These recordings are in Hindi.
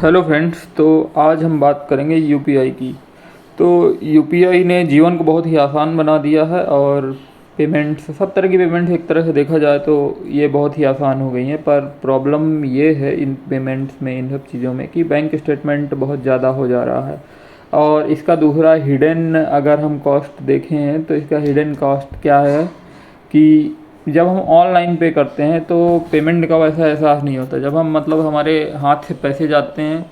Hello friends. तो आज हम बात करेंगे यूपीआई की। तो यूपीआई ने जीवन को बहुत ही आसान बना दिया है और पेमेंट्स, सब तरह की पेमेंट्स एक तरह से देखा जाए तो ये बहुत ही आसान हो गई हैं। पर प्रॉब्लम ये है इन पेमेंट्स में, इन सब चीज़ों में, कि बैंक स्टेटमेंट बहुत ज़्यादा हो जा रहा है। और इसका दूसरा हिडन अगर हम कॉस्ट देखें तो इसका हिडन कॉस्ट क्या है कि जब हम ऑनलाइन पे करते हैं तो पेमेंट का वैसा एहसास नहीं होता। जब हम हमारे हाथ से पैसे जाते हैं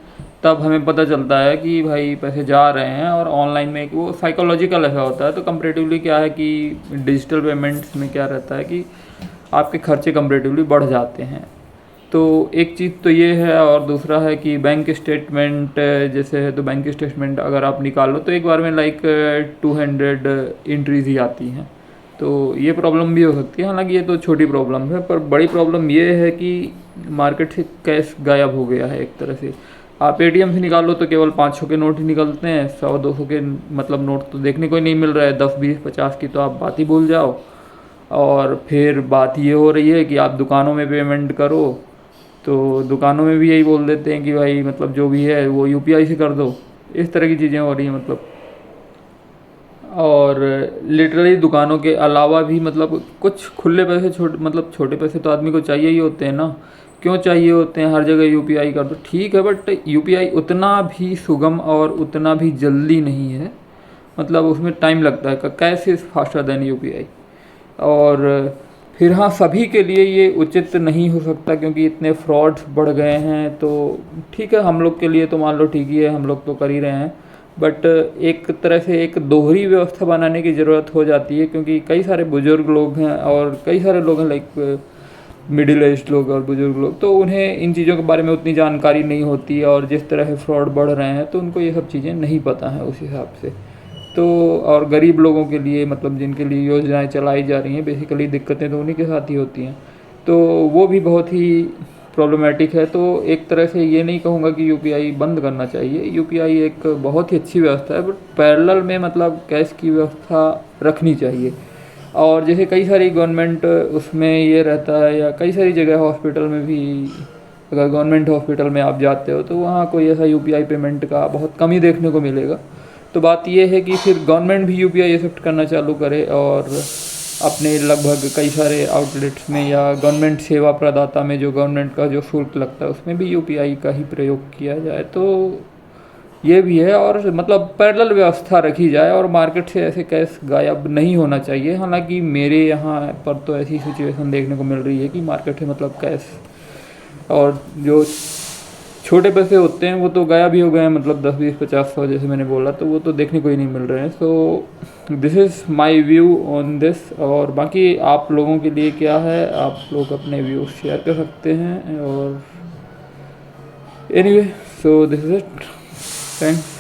तब हमें पता चलता है कि भाई पैसे जा रहे हैं। और ऑनलाइन में वो साइकोलॉजिकल ऐसा होता है। तो कंपेरेटिवली क्या है कि डिजिटल पेमेंट्स में क्या रहता है कि आपके खर्चे कंपेरेटिवली बढ़ जाते हैं। तो एक चीज़ तो ये है, और दूसरा है कि बैंक स्टेटमेंट जैसे है, तो बैंक स्टेटमेंट अगर आप निकालो तो एक बार में 200 एंट्रीज ही आती हैं। तो ये प्रॉब्लम भी हो सकती है। हालांकि ये तो छोटी प्रॉब्लम है, पर बड़ी प्रॉब्लम ये है कि मार्केट से कैश गायब हो गया है एक तरह से। आप एटीएम से निकालो तो केवल 500 के नोट ही निकलते हैं, 100-200 के नोट तो देखने को ही नहीं मिल रहा है। 10-20-50 की तो आप बात ही भूल जाओ। और फिर बात ये हो रही है कि आप दुकानों में पेमेंट करो तो दुकानों में भी यही बोल देते हैं कि भाई जो भी है वो यूपीआई से कर दो। इस तरह की चीज़ें हो रही हैं। और लिटरली दुकानों के अलावा भी कुछ खुले पैसे, छोटे पैसे तो आदमी को चाहिए ही होते हैं ना। क्यों चाहिए होते हैं? हर जगह यूपीआई कर दो, ठीक है, बट यूपीआई उतना भी सुगम और उतना भी जल्दी नहीं है। उसमें टाइम लगता है। Cash is faster than UPI. और फिर हाँ, सभी के लिए ये उचित नहीं हो सकता क्योंकि इतने फ्रॉड्स बढ़ गए हैं। तो ठीक है, हम लोग के लिए तो मान लो ठीक ही है, हम लोग तो कर ही रहे हैं। बट एक तरह से एक दोहरी व्यवस्था बनाने की ज़रूरत हो जाती है क्योंकि कई सारे बुज़ुर्ग लोग हैं और कई सारे लोग हैं, मिडिल एज लोग और बुज़ुर्ग लोग, तो उन्हें इन चीज़ों के बारे में उतनी जानकारी नहीं होती। और जिस तरह से फ्रॉड बढ़ रहे हैं तो उनको ये सब चीज़ें नहीं पता हैं उस हिसाब से। तो और गरीब लोगों के लिए जिनके लिए योजनाएं चलाई जा रही हैं, बेसिकली दिक्कतें तो उन्हीं के साथ ही होती हैं। तो वो भी बहुत ही प्रॉब्लमेटिक है। तो एक तरह से ये नहीं कहूँगा कि यूपीआई बंद करना चाहिए। यूपीआई एक बहुत ही अच्छी व्यवस्था है, बट पैरेलल में कैश की व्यवस्था रखनी चाहिए। और जैसे कई सारी गवर्नमेंट उसमें ये रहता है, या कई सारी जगह हॉस्पिटल में भी, अगर गवर्नमेंट हॉस्पिटल में आप जाते हो तो वहाँ कोई ऐसा यूपीआई पेमेंट का बहुत कम ही देखने को मिलेगा। तो बात यह है कि फिर गवर्नमेंट भी यूपीआई एक्सेप्ट करना चालू करे और अपने लगभग कई सारे आउटलेट्स में या गवर्नमेंट सेवा प्रदाता में जो गवर्नमेंट का जो शुल्क लगता है उसमें भी यूपीआई का ही प्रयोग किया जाए। तो ये भी है। और पैरेलल व्यवस्था रखी जाए और मार्केट से ऐसे कैश गायब नहीं होना चाहिए। हालांकि मेरे यहाँ पर तो ऐसी सिचुएशन देखने को मिल रही है कि मार्केट से कैश और जो छोटे पैसे होते हैं वो तो गायब ही हो गए हैं। 10-20-50-100 जैसे मैंने बोला, तो वो तो देखने को ही नहीं मिल रहे हैं। So this is my view on this. और बाकी आप लोगों के लिए क्या है, आप लोग अपने व्यूज़ शेयर कर सकते हैं। और anyway, so this is it. Thanks.